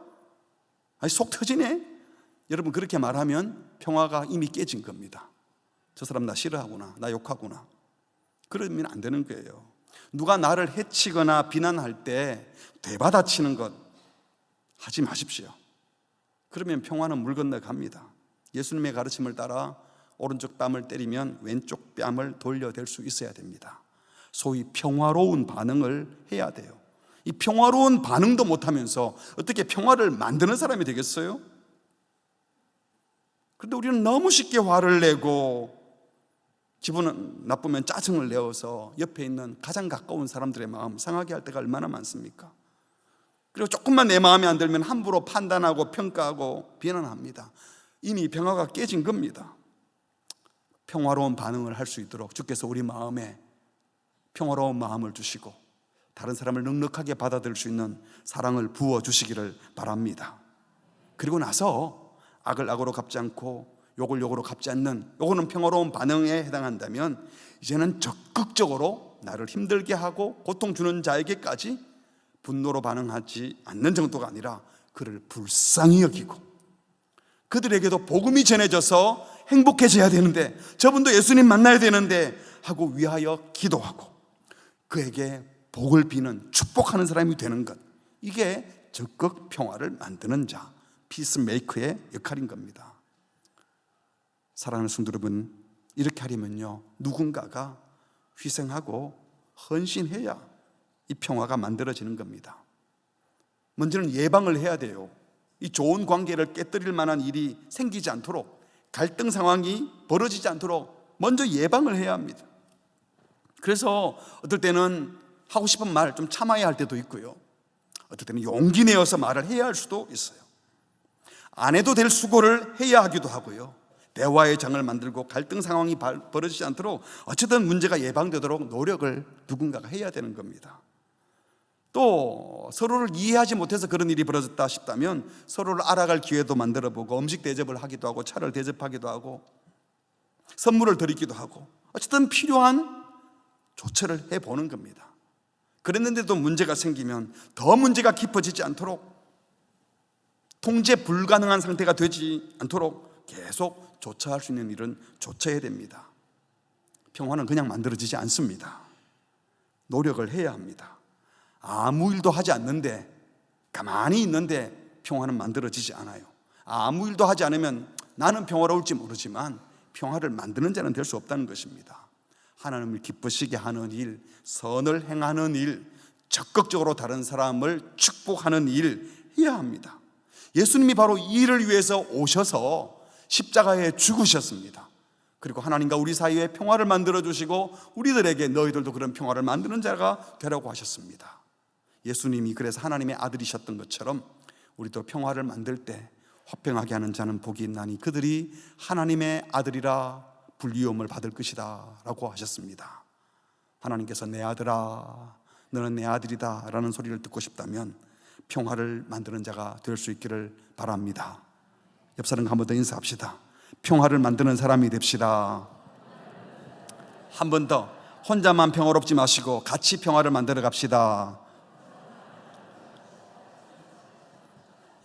아니, 속 터지네. 여러분, 그렇게 말하면 평화가 이미 깨진 겁니다. 저 사람 나 싫어하구나, 나 욕하구나. 그러면 안 되는 거예요. 누가 나를 해치거나 비난할 때 되받아치는 것 하지 마십시오. 그러면 평화는 물 건너갑니다. 예수님의 가르침을 따라 오른쪽 뺨을 때리면 왼쪽 뺨을 돌려댈 수 있어야 됩니다. 소위 평화로운 반응을 해야 돼요. 이 평화로운 반응도 못하면서 어떻게 평화를 만드는 사람이 되겠어요? 그런데 우리는 너무 쉽게 화를 내고 기분 나쁘면 짜증을 내어서 옆에 있는 가장 가까운 사람들의 마음 상하게 할 때가 얼마나 많습니까? 그리고 조금만 내 마음에 안 들면 함부로 판단하고 평가하고 비난합니다. 이미 평화가 깨진 겁니다. 평화로운 반응을 할 수 있도록 주께서 우리 마음에 평화로운 마음을 주시고 다른 사람을 넉넉하게 받아들일 수 있는 사랑을 부어주시기를 바랍니다. 그리고 나서 악을 악으로 갚지 않고 욕을 욕으로 갚지 않는, 요거는 평화로운 반응에 해당한다면 이제는 적극적으로 나를 힘들게 하고 고통 주는 자에게까지 분노로 반응하지 않는 정도가 아니라 그를 불쌍히 여기고 그들에게도 복음이 전해져서 행복해져야 되는데, 저분도 예수님 만나야 되는데 하고 위하여 기도하고 그에게 복을 비는, 축복하는 사람이 되는 것, 이게 적극 평화를 만드는 자, 피스메이커의 역할인 겁니다. 사랑하는 성도 여러분, 이렇게 하려면요, 누군가가 희생하고 헌신해야 이 평화가 만들어지는 겁니다. 먼저는 예방을 해야 돼요. 이 좋은 관계를 깨뜨릴 만한 일이 생기지 않도록, 갈등 상황이 벌어지지 않도록 먼저 예방을 해야 합니다. 그래서 어떨 때는 하고 싶은 말 좀 참아야 할 때도 있고요, 어떨 때는 용기 내어서 말을 해야 할 수도 있어요. 안 해도 될 수고를 해야 하기도 하고요. 대화의 장을 만들고 갈등 상황이 벌어지지 않도록 어쨌든 문제가 예방되도록 노력을 누군가가 해야 되는 겁니다. 또 서로를 이해하지 못해서 그런 일이 벌어졌다 싶다면 서로를 알아갈 기회도 만들어보고 음식 대접을 하기도 하고 차를 대접하기도 하고 선물을 드리기도 하고 어쨌든 필요한 조처를 해보는 겁니다. 그랬는데도 문제가 생기면 더 문제가 깊어지지 않도록, 통제 불가능한 상태가 되지 않도록 계속 조처할 수 있는 일은 조처해야 됩니다. 평화는 그냥 만들어지지 않습니다. 노력을 해야 합니다. 아무 일도 하지 않는데, 가만히 있는데 평화는 만들어지지 않아요. 아무 일도 하지 않으면 나는 평화로울지 모르지만 평화를 만드는 자는 될 수 없다는 것입니다. 하나님을 기쁘시게 하는 일, 선을 행하는 일, 적극적으로 다른 사람을 축복하는 일 해야 합니다. 예수님이 바로 이 일을 위해서 오셔서 십자가에 죽으셨습니다. 그리고 하나님과 우리 사이에 평화를 만들어 주시고 우리들에게 너희들도 그런 평화를 만드는 자가 되라고 하셨습니다. 예수님이 그래서 하나님의 아들이셨던 것처럼 우리도 평화를 만들 때 화평하게 하는 자는 복이 있나니 그들이 하나님의 아들이라 불리움을 받을 것이다 라고 하셨습니다. 하나님께서 내 아들아 너는 내 아들이다 라는 소리를 듣고 싶다면 평화를 만드는 자가 될 수 있기를 바랍니다. 옆 사람과 한 번 더 인사합시다. 평화를 만드는 사람이 됩시다. 한 번 더, 혼자만 평화롭지 마시고 같이 평화를 만들어 갑시다.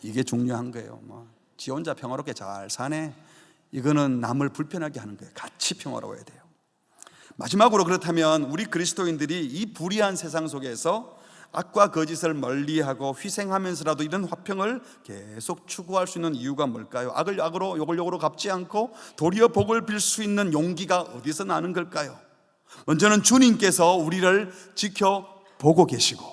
이게 중요한 거예요. 지 혼자 평화롭게 잘 사네, 이거는 남을 불편하게 하는 거예요. 같이 평화로워야 돼요. 마지막으로, 그렇다면 우리 그리스도인들이 이 불의한 세상 속에서 악과 거짓을 멀리하고 희생하면서라도 이런 화평을 계속 추구할 수 있는 이유가 뭘까요? 악을 악으로 욕을 욕으로 갚지 않고 도리어 복을 빌 수 있는 용기가 어디서 나는 걸까요? 먼저는 주님께서 우리를 지켜보고 계시고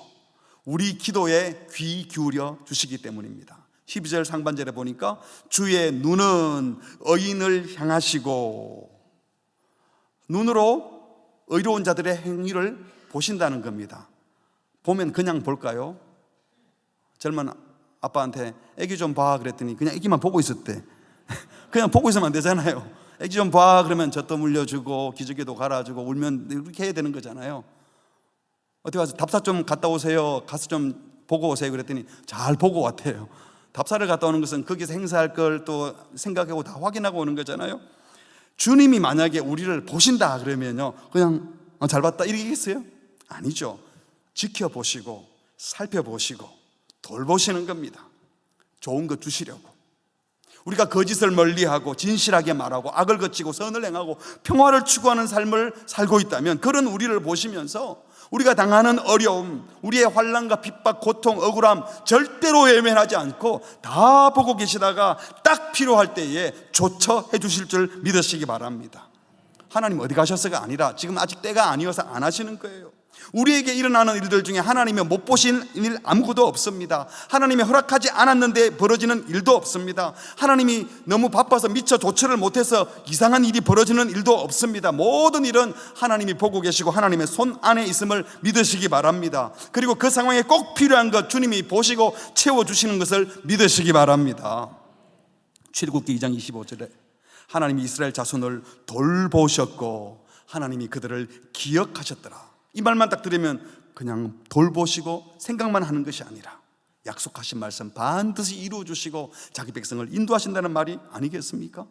우리 기도에 귀 기울여 주시기 때문입니다. 12절 상반절에 보니까 주의 눈은 의인을 향하시고, 눈으로 의로운 자들의 행위를 보신다는 겁니다. 보면 그냥 볼까요? 젊은 아빠한테 애기 좀 봐 그랬더니 그냥 애기만 보고 있었대. 그냥 보고 있으면 안 되잖아요. 애기 좀 봐 그러면 젖도 물려주고 기저귀도 갈아주고 울면 이렇게 해야 되는 거잖아요. 어디 가서 답사 좀 갔다 오세요, 가서 좀 보고 오세요 그랬더니 잘 보고 왔대요. 답사를 갔다 오는 것은 거기서 행사할 걸 또 생각하고 다 확인하고 오는 거잖아요. 주님이 만약에 우리를 보신다 그러면요 그냥 잘 봤다 이러겠어요? 아니죠. 지켜보시고 살펴보시고 돌보시는 겁니다. 좋은 것 주시려고. 우리가 거짓을 멀리하고 진실하게 말하고 악을 거치고 선을 행하고 평화를 추구하는 삶을 살고 있다면 그런 우리를 보시면서 우리가 당하는 어려움, 우리의 환난과 핍박, 고통, 억울함 절대로 외면하지 않고 다 보고 계시다가 딱 필요할 때에 조처해 주실 줄 믿으시기 바랍니다. 하나님 어디 가셨어가 아니라 지금 아직 때가 아니어서 안 하시는 거예요. 우리에게 일어나는 일들 중에 하나님이 못 보신 일 아무것도 없습니다. 하나님이 허락하지 않았는데 벌어지는 일도 없습니다. 하나님이 너무 바빠서 미처 조처를 못해서 이상한 일이 벌어지는 일도 없습니다. 모든 일은 하나님이 보고 계시고 하나님의 손 안에 있음을 믿으시기 바랍니다. 그리고 그 상황에 꼭 필요한 것 주님이 보시고 채워주시는 것을 믿으시기 바랍니다. 출애굽기 2장 25절에 하나님이 이스라엘 자손을 돌보셨고 하나님이 그들을 기억하셨더라. 이 말만 딱 들으면 그냥 돌보시고 생각만 하는 것이 아니라 약속하신 말씀 반드시 이루어 주시고 자기 백성을 인도하신다는 말이 아니겠습니까?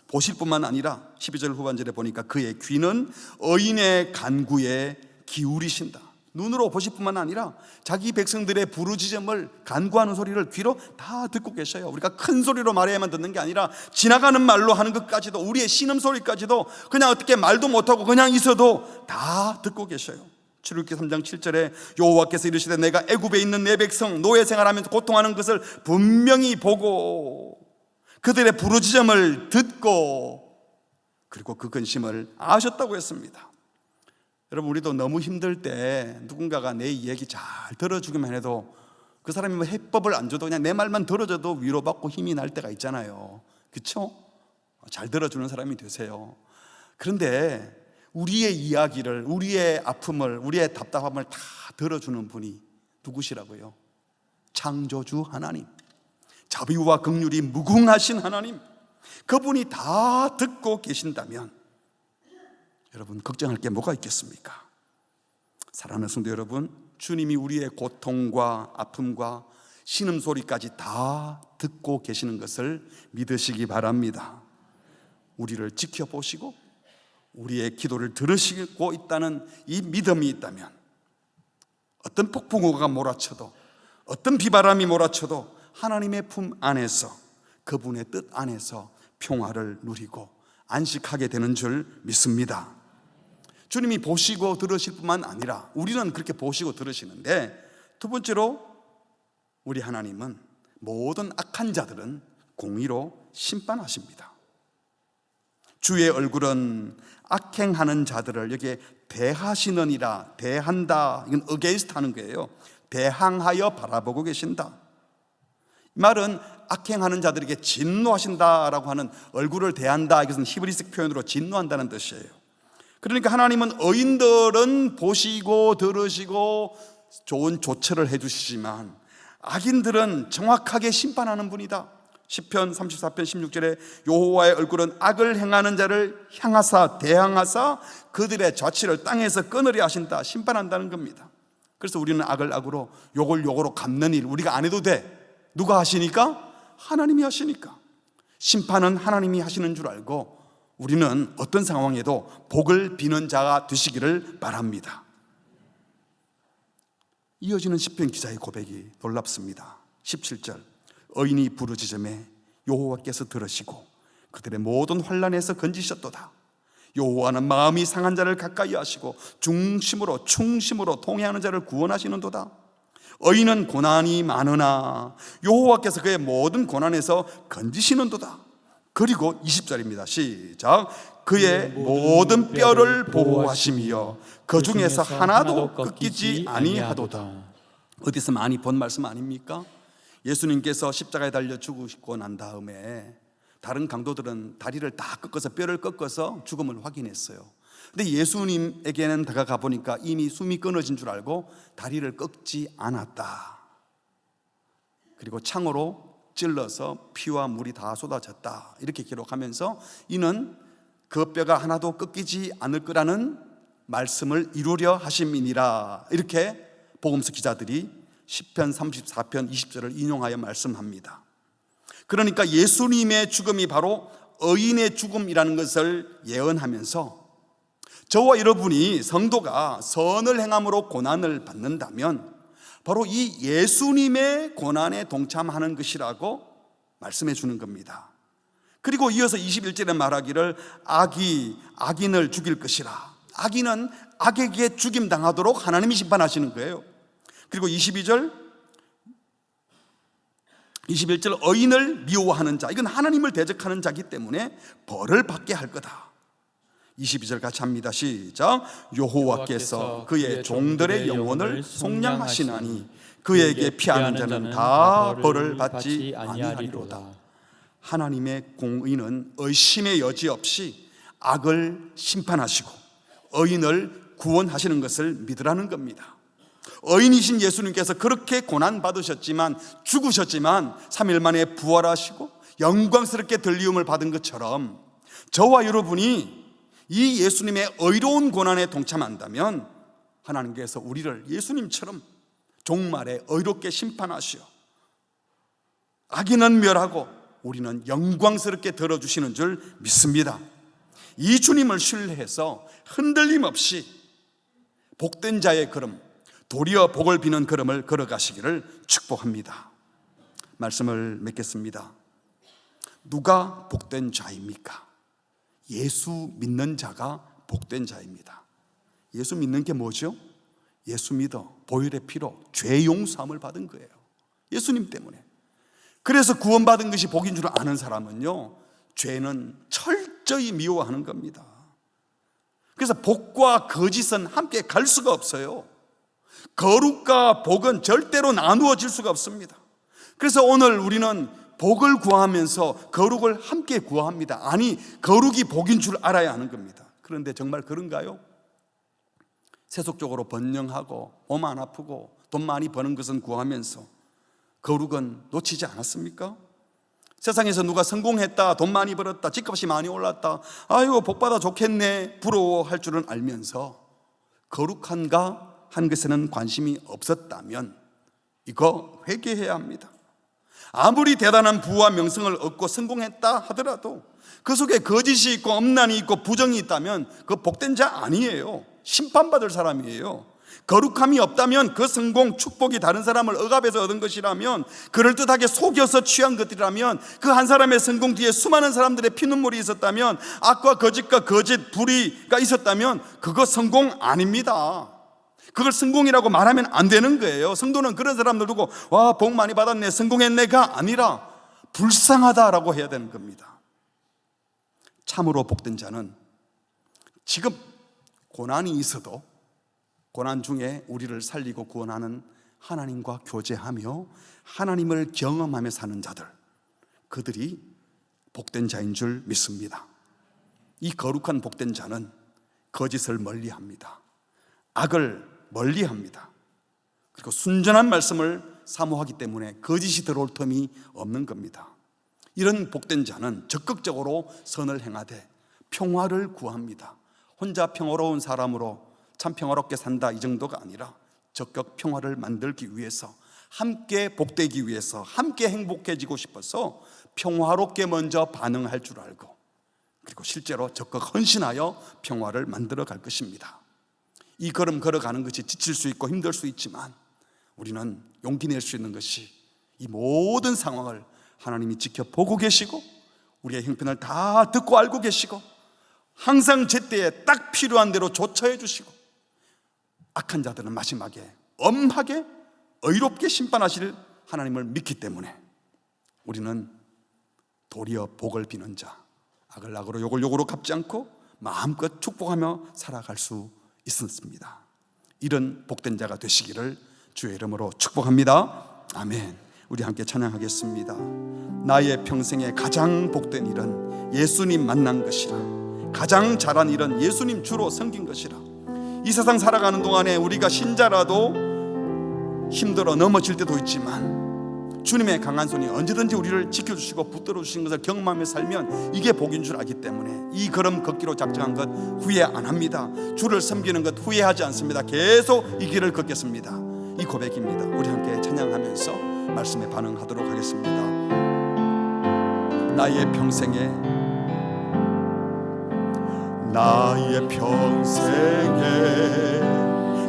보실 뿐만 아니라 12절 후반절에 보니까 그의 귀는 의인의 간구에 기울이신다. 눈으로 보실 뿐만 아니라 자기 백성들의 부르짖음을 간구하는 소리를 귀로 다 듣고 계셔요. 우리가 큰 소리로 말해야만 듣는 게 아니라 지나가는 말로 하는 것까지도, 우리의 신음소리까지도 그냥 어떻게 말도 못하고 그냥 있어도 다 듣고 계셔요. 출애굽기 3장 7절에 여호와께서 이르시되 내가 애굽에 있는 내 백성 노예 생활하면서 고통하는 것을 분명히 보고 그들의 부르짖음을 듣고 그리고 그 근심을 아셨다고 했습니다. 여러분, 우리도 너무 힘들 때 누군가가 내 이야기 잘 들어주기만 해도 그 사람이 뭐 해법을 안 줘도 그냥 내 말만 들어줘도 위로받고 힘이 날 때가 있잖아요. 그렇죠? 잘 들어주는 사람이 되세요. 그런데 우리의 이야기를, 우리의 아픔을, 우리의 답답함을 다 들어주는 분이 누구시라고요? 창조주 하나님. 자비와 긍휼이 무궁하신 하나님, 그분이 다 듣고 계신다면 여러분 걱정할 게 뭐가 있겠습니까? 사랑하는 성도 여러분, 주님이 우리의 고통과 아픔과 신음소리까지 다 듣고 계시는 것을 믿으시기 바랍니다. 우리를 지켜보시고 우리의 기도를 들으시고 있다는 이 믿음이 있다면 어떤 폭풍우가 몰아쳐도, 어떤 비바람이 몰아쳐도 하나님의 품 안에서, 그분의 뜻 안에서 평화를 누리고 안식하게 되는 줄 믿습니다. 주님이 보시고 들으실 뿐만 아니라 우리는 그렇게 보시고 들으시는데, 두 번째로 우리 하나님은 모든 악한 자들은 공의로 심판하십니다. 주의 얼굴은 악행하는 자들을 여기에 대하시느니라, 대한다, 이건 against 하는 거예요. 대항하여 바라보고 계신다. 이 말은 악행하는 자들에게 진노하신다라고 하는, 얼굴을 대한다, 이것은 히브리식 표현으로 진노한다는 뜻이에요. 그러니까 하나님은 의인들은 보시고 들으시고 좋은 조처를 해주시지만 악인들은 정확하게 심판하는 분이다. 시편 34편 16절에 여호와의 얼굴은 악을 행하는 자를 향하사 대항하사 그들의 좌치를 땅에서 끊으려 하신다, 심판한다는 겁니다. 그래서 우리는 악을 악으로, 욕을 욕으로 갚는 일 우리가 안 해도 돼. 누가 하시니까? 하나님이 하시니까. 심판은 하나님이 하시는 줄 알고 우리는 어떤 상황에도 복을 비는 자가 되시기를 바랍니다. 이어지는 시편 기자의 고백이 놀랍습니다. 17절, 의인이 부르짖음에 여호와께서 들으시고 그들의 모든 환난에서 건지셨도다. 여호와는 마음이 상한 자를 가까이 하시고 중심으로 충심으로 통회하는 자를 구원하시는도다. 의인은 고난이 많으나 여호와께서 그의 모든 고난에서 건지시는도다. 그리고 20절입니다. 시작. 그의 모든 뼈를 보호하시며 그 중에서 하나도 꺾이지 아니하도다. 어디서 많이 본 말씀 아닙니까? 예수님께서 십자가에 달려 죽으시고 난 다음에 다른 강도들은 다리를 다 꺾어서, 뼈를 꺾어서 죽음을 확인했어요. 근데 예수님에게는 다가가 보니까 이미 숨이 끊어진 줄 알고 다리를 꺾지 않았다. 그리고 창으로 찔러서 피와 물이 다 쏟아졌다, 이렇게 기록하면서 이는 그 뼈가 하나도 꺾이지 않을 거라는 말씀을 이루려 하심이니라, 이렇게 복음서 기자들이 시편 34편 20절을 인용하여 말씀합니다. 그러니까 예수님의 죽음이 바로 의인의 죽음이라는 것을 예언하면서 저와 여러분이, 성도가 선을 행함으로 고난을 받는다면 바로 이 예수님의 고난에 동참하는 것이라고 말씀해 주는 겁니다. 그리고 이어서 21절에 말하기를 악이 악인을 죽일 것이라. 악인은 악에게 죽임당하도록 하나님이 심판하시는 거예요. 그리고 21절 의인을 미워하는 자, 이건 하나님을 대적하는 자이기 때문에 벌을 받게 할 거다. 22절 같이 합니다. 시작. 여호와께서 그의 종들의 영혼을 속량하시나니 그에게 피하는 자는 다 벌을 받지 아니하리로다. 하나님의 공의는 의심의 여지 없이 악을 심판하시고 의인을 구원하시는 것을 믿으라는 겁니다. 의인이신 예수님께서 그렇게 고난받으셨지만, 죽으셨지만 3일 만에 부활하시고 영광스럽게 들리움을 받은 것처럼 저와 여러분이 이 예수님의 의로운 고난에 동참한다면 하나님께서 우리를 예수님처럼 종말에 의롭게 심판하시어 악인은 멸하고 우리는 영광스럽게 들어주시는 줄 믿습니다. 이 주님을 신뢰해서 흔들림 없이 복된 자의 걸음, 도리어 복을 비는 걸음을 걸어가시기를 축복합니다. 말씀을 맺겠습니다. 누가 복된 자입니까? 예수 믿는 자가 복된 자입니다. 예수 믿는 게 뭐죠? 예수 믿어 보혈의 피로 죄 용서함을 받은 거예요. 예수님 때문에. 그래서 구원받은 것이 복인 줄 아는 사람은요, 죄는 철저히 미워하는 겁니다. 그래서 복과 거짓은 함께 갈 수가 없어요. 거룩과 복은 절대로 나누어질 수가 없습니다. 그래서 오늘 우리는 복을 구하면서 거룩을 함께 구합니다. 아니, 거룩이 복인 줄 알아야 하는 겁니다. 그런데 정말 그런가요? 세속적으로 번영하고 몸 안 아프고 돈 많이 버는 것은 구하면서 거룩은 놓치지 않았습니까? 세상에서 누가 성공했다, 돈 많이 벌었다, 집값이 많이 올랐다, 아이고 복받아 좋겠네, 부러워할 줄은 알면서 거룩한가 한 것에는 관심이 없었다면 이거 회개해야 합니다. 아무리 대단한 부와 명성을 얻고 성공했다 하더라도 그 속에 거짓이 있고 엄난이 있고 부정이 있다면 그 복된 자 아니에요. 심판받을 사람이에요. 거룩함이 없다면 그 성공, 축복이 다른 사람을 억압해서 얻은 것이라면, 그럴듯하게 속여서 취한 것들이라면, 그 한 사람의 성공 뒤에 수많은 사람들의 피눈물이 있었다면, 악과 거짓과 거짓, 불의가 있었다면 그거 성공 아닙니다. 그걸 성공이라고 말하면 안 되는 거예요. 성도는 그런 사람들 두고 와, 복 많이 받았네, 성공했네가 아니라 불쌍하다라고 해야 되는 겁니다. 참으로 복된 자는 지금 고난이 있어도 고난 중에 우리를 살리고 구원하는 하나님과 교제하며 하나님을 경험하며 사는 자들, 그들이 복된 자인 줄 믿습니다. 이 거룩한 복된 자는 거짓을 멀리합니다. 악을 멀리합니다. 그리고 순전한 말씀을 사모하기 때문에 거짓이 들어올 틈이 없는 겁니다. 이런 복된 자는 적극적으로 선을 행하되 평화를 구합니다. 혼자 평화로운 사람으로 참 평화롭게 산다 이 정도가 아니라 적극 평화를 만들기 위해서, 함께 복되기 위해서, 함께 행복해지고 싶어서 평화롭게 먼저 반응할 줄 알고, 그리고 실제로 적극 헌신하여 평화를 만들어 갈 것입니다. 이 걸음 걸어가는 것이 지칠 수 있고 힘들 수 있지만 우리는 용기 낼 수 있는 것이 이 모든 상황을 하나님이 지켜보고 계시고 우리의 형편을 다 듣고 알고 계시고 항상 제때에 딱 필요한 대로 조처해 주시고 악한 자들은 마지막에 엄하게 의롭게 심판하실 하나님을 믿기 때문에 우리는 도리어 복을 비는 자, 악을 악으로 욕을 욕으로 갚지 않고 마음껏 축복하며 살아갈 수 있었습니다. 이런 복된 자가 되시기를 주의 이름으로 축복합니다. 아멘. 우리 함께 찬양하겠습니다. 나의 평생에 가장 복된 일은 예수님 만난 것이라, 가장 잘한 일은 예수님 주로 섬긴 것이라. 이 세상 살아가는 동안에 우리가 신자라도 힘들어 넘어질 때도 있지만 주님의 강한 손이 언제든지 우리를 지켜주시고 붙들어 주시는 것을 경험하며 살면 이게 복인 줄 알기 때문에 이 걸음 걷기로 작정한 것 후회 안 합니다. 주를 섬기는 것 후회하지 않습니다. 계속 이 길을 걷겠습니다. 이 고백입니다. 우리 함께 찬양하면서 말씀에 반응하도록 하겠습니다. 나의 평생에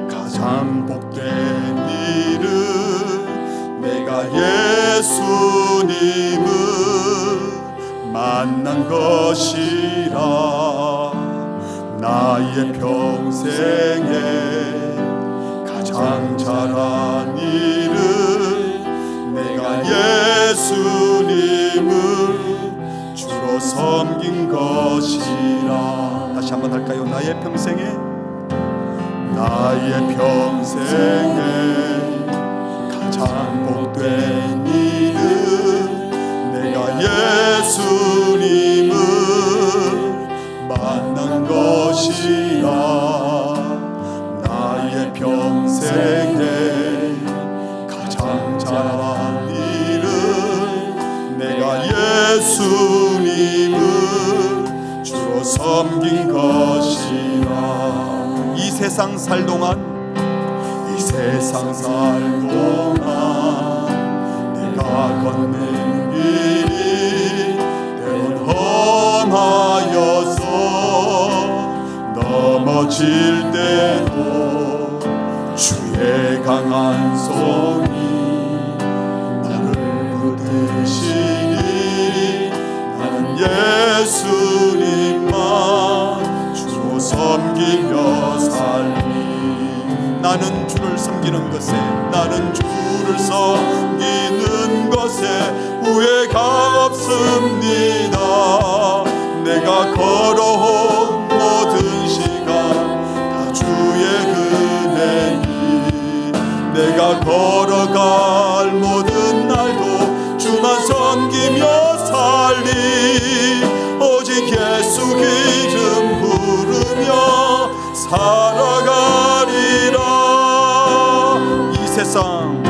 가장 복된 일은 내가 예수님을 만난 것이라. 나의 평생에 가장 잘한 일은 내가 예수님을 주로 섬긴 것이라. 다시 한번 할까요? 나의 평생에 가장 복된 일은 내가 예수님을 만난 것이라. 나의 평생에 가장 잘한 일은 내가 예수님을 주로 섬긴 것이라. 이 세상 살 동안 내가 걷는 길이 때론 험하여서 넘어질 때도 주의 강한 손이 나를 붙드시니 나는 예수님만 주로 섬기며 살리. 나는 주를 섬기는 것에, 나는 주를 섬기는 것에 후회가 없습니다. 내가 걸어온 모든 시간 다 주의 은혜니, 내가 걸어갈 모든 날도 주만 섬기며 살리. 오직 예수 이름 부르며 살아가리라. 이 세상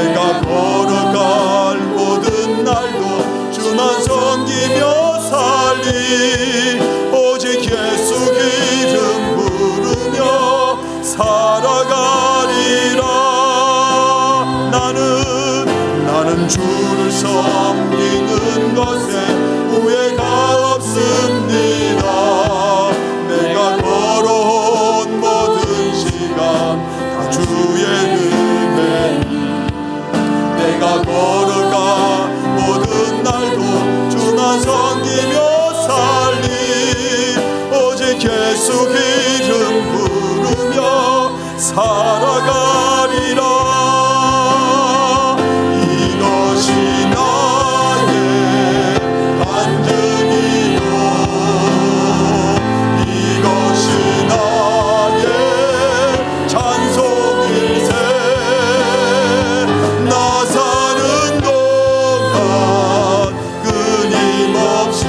내가 걸어갈 모든 날도 주만 섬기며 살리. 오직 예수 기름 부르며 살아가리라. 나는 주를 섬기는 것에 후회가 없습니다. 내가 걸어온 모든 시간 다 주의 은혜니. 내가 걸어가 모든 날도 주만 섬기며 살리. 오직 예수 기름 부르며 살아가리라. 이것이 나의 간증이요, 이것이 나의 찬송일세. 나 사는 동안 끊임없이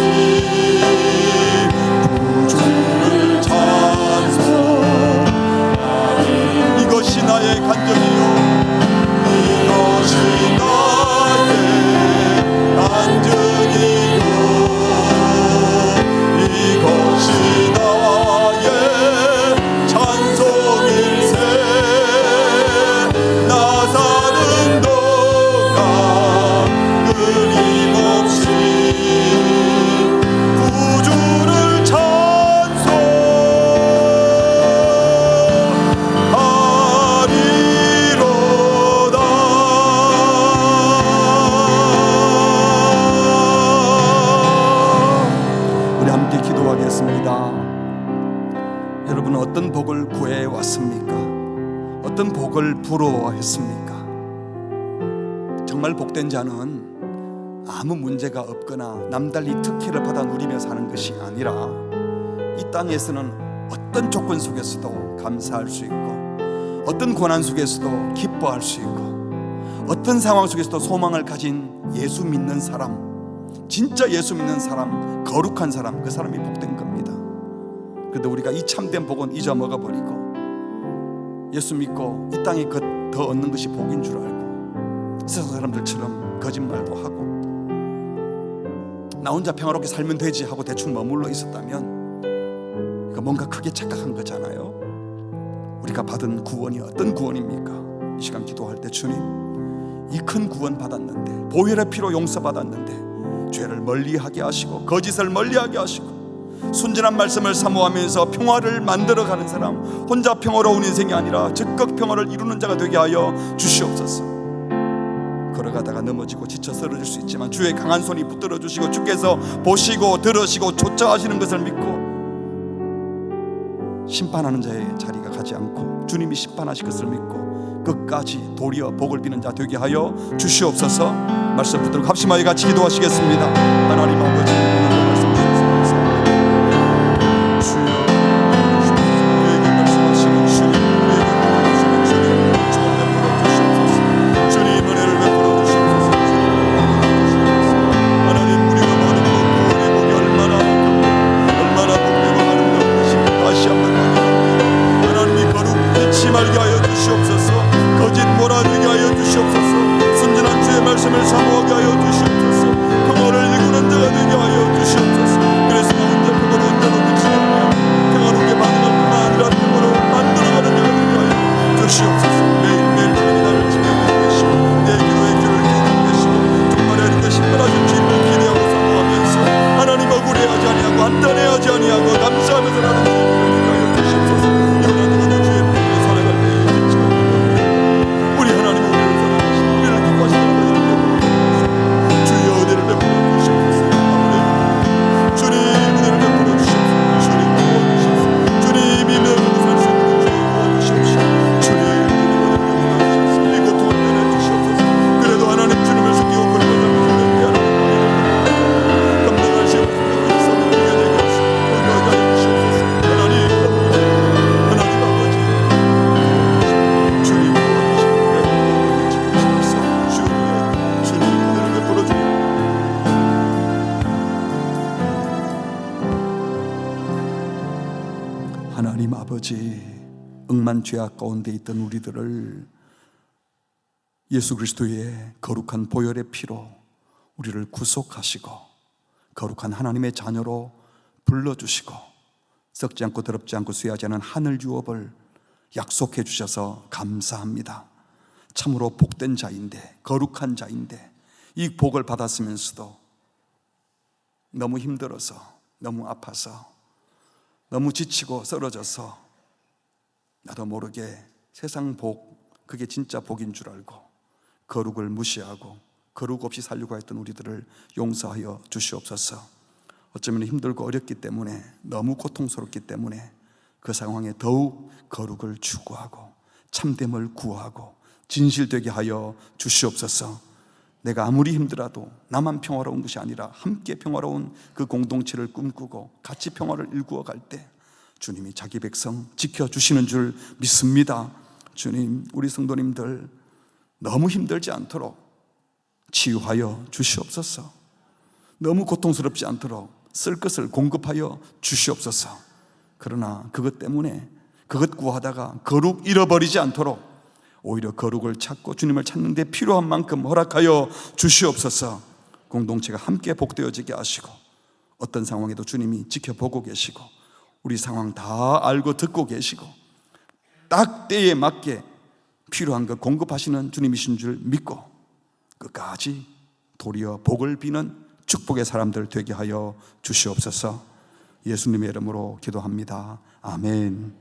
구주를 찬송하리. 이것이 나의 간증이요, 이것이 나의 간증이요, 이것이 나의 찬송일세. 나 사는 동안 끊임없이 구주를 찬송하리로다. 우리 함께 기도하겠습니다. 여러분, 어떤 복을 구해왔습니까? 어떤 복을 부러워했습니까? 정말 복된 자는 아무 문제가 없거나 남달리 특혜를 받아 누리며 사는 것이 아니라 이 땅에서는 어떤 조건 속에서도 감사할 수 있고, 어떤 고난 속에서도 기뻐할 수 있고, 어떤 상황 속에서도 소망을 가진 예수 믿는 사람, 진짜 예수 믿는 사람, 거룩한 사람, 그 사람이 복된 겁니다. 그런데 우리가 이 참된 복은 잊어먹어버리고 예수 믿고 이 땅에 더 얻는 것이 복인 줄 알고 세상 사람들처럼 거짓말도 하고 나 혼자 평화롭게 살면 되지 하고 대충 머물러 있었다면 뭔가 크게 착각한 거잖아요. 우리가 받은 구원이 어떤 구원입니까? 이 시간 기도할 때 주님, 이 큰 구원 받았는데, 보혈의 피로 용서받았는데 죄를 멀리하게 하시고 거짓을 멀리하게 하시고 순전한 말씀을 사모하면서 평화를 만들어가는 사람, 혼자 평화로운 인생이 아니라 즉각 평화를 이루는 자가 되게 하여 주시옵소서. 걸어가다가 넘어지고 지쳐 쓰러질 수 있지만 주의 강한 손이 붙들어 주시고 주께서 보시고 들으시고 조처하시는 것을 믿고 심판하는 자의 자리가 가지 않고 주님이 심판하실 것을 믿고 끝까지 도리어 복을 비는 자 되게 하여 주시옵소서. 말씀 붙들고 합심하여 같이 기도하시겠습니다. 하나님 아버지, 오늘 말씀 주셔서 감사합니다. 주여, 우리에게 말씀하시는 주님, 우리에게 보여주시는 주님, 주님 베풀어 주시옵소서. 주님 은혜를 베풀어 주시옵소서. 하나님, 우리가 받은 것 구원의 복이 얼마나 복되고 아름다운 것인가 다시 한번 확인합니다. 하나님이 거룩 잊지 말게 하여 주시옵소서. 거짓 몰아주게 하여 주시옵소서. 순전한 주의 말씀을 사모하게 하여 주시옵소서. 평화를 이루는 자가 되게 하여 주시옵소서. 그래서 나 혼자 평화로운 자로 그치지 않냐, 평화롭게 반응할 뿐 아니라 평화로 만들어가는 자가 되게 하여 주시옵소서. 매일매일 주님이 나를 지켜주고 계시고 내 기도에 귀를 기울이고 계시고 정말 이렇게 신발하신 주님을 기대하고 사모하면서 하나님 억울해하지 아니하고 한탄해하지 아니하고 감사하면서 나는 주님을 되게 하여 주시옵소서. 이거는 누구도 주의 품에 살아갈 때에 지치고 우리 하나님 우리를 사랑하시고 우리를 기뻐하시는 하나님 주의 은혜를 베풀어 주시옵소서. 주님 은혜를 베풀어 주시옵소서. 주님 도와주시옵소서. 주님이 명으로 살 수 있는 주님 도와주시옵소서. 주님 은혜를 베풀어 주시옵소서. 이 고통을 면해 주시옵소서. 그래도 하나님 주님을 섬기고 그리고 감당할 수 없는 분들이 있어도 우리가 되게 하시고 의하게 하여 주시옵소서. 하나님 아버지, 주님 도와주시고 주님 은혜를 베풀어 주옵소서. 하나님 아버지, 억만 죄악 가운데 있던 우리들을 예수 그리스도의 거룩한 보혈의 피로 우리를 구속하시고 거룩한 하나님의 자녀로 불러주시고 썩지 않고 더럽지 않고 쇠하지 않은 하늘 유업을 약속해 주셔서 감사합니다. 참으로 복된 자인데, 거룩한 자인데, 이 복을 받았으면서도 너무 힘들어서, 너무 아파서, 너무 지치고 쓰러져서 나도 모르게 세상 복, 그게 진짜 복인 줄 알고 거룩을 무시하고 거룩 없이 살려고 했던 우리들을 용서하여 주시옵소서. 어쩌면 힘들고 어렵기 때문에, 너무 고통스럽기 때문에 그 상황에 더욱 거룩을 추구하고 참됨을 구하고 진실되게 하여 주시옵소서. 내가 아무리 힘들어도 나만 평화로운 것이 아니라 함께 평화로운 그 공동체를 꿈꾸고 같이 평화를 일구어 갈 때 주님이 자기 백성 지켜주시는 줄 믿습니다. 주님, 우리 성도님들 너무 힘들지 않도록 치유하여 주시옵소서. 너무 고통스럽지 않도록 쓸 것을 공급하여 주시옵소서. 그러나 그것 때문에 그것 구하다가 거룩 잃어버리지 않도록 오히려 거룩을 찾고 주님을 찾는 데 필요한 만큼 허락하여 주시옵소서. 공동체가 함께 복되어지게 하시고 어떤 상황에도 주님이 지켜보고 계시고 우리 상황 다 알고 듣고 계시고 딱 때에 맞게 필요한 것 공급하시는 주님이신 줄 믿고 끝까지 도리어 복을 비는 축복의 사람들 되게 하여 주시옵소서. 예수님의 이름으로 기도합니다. 아멘.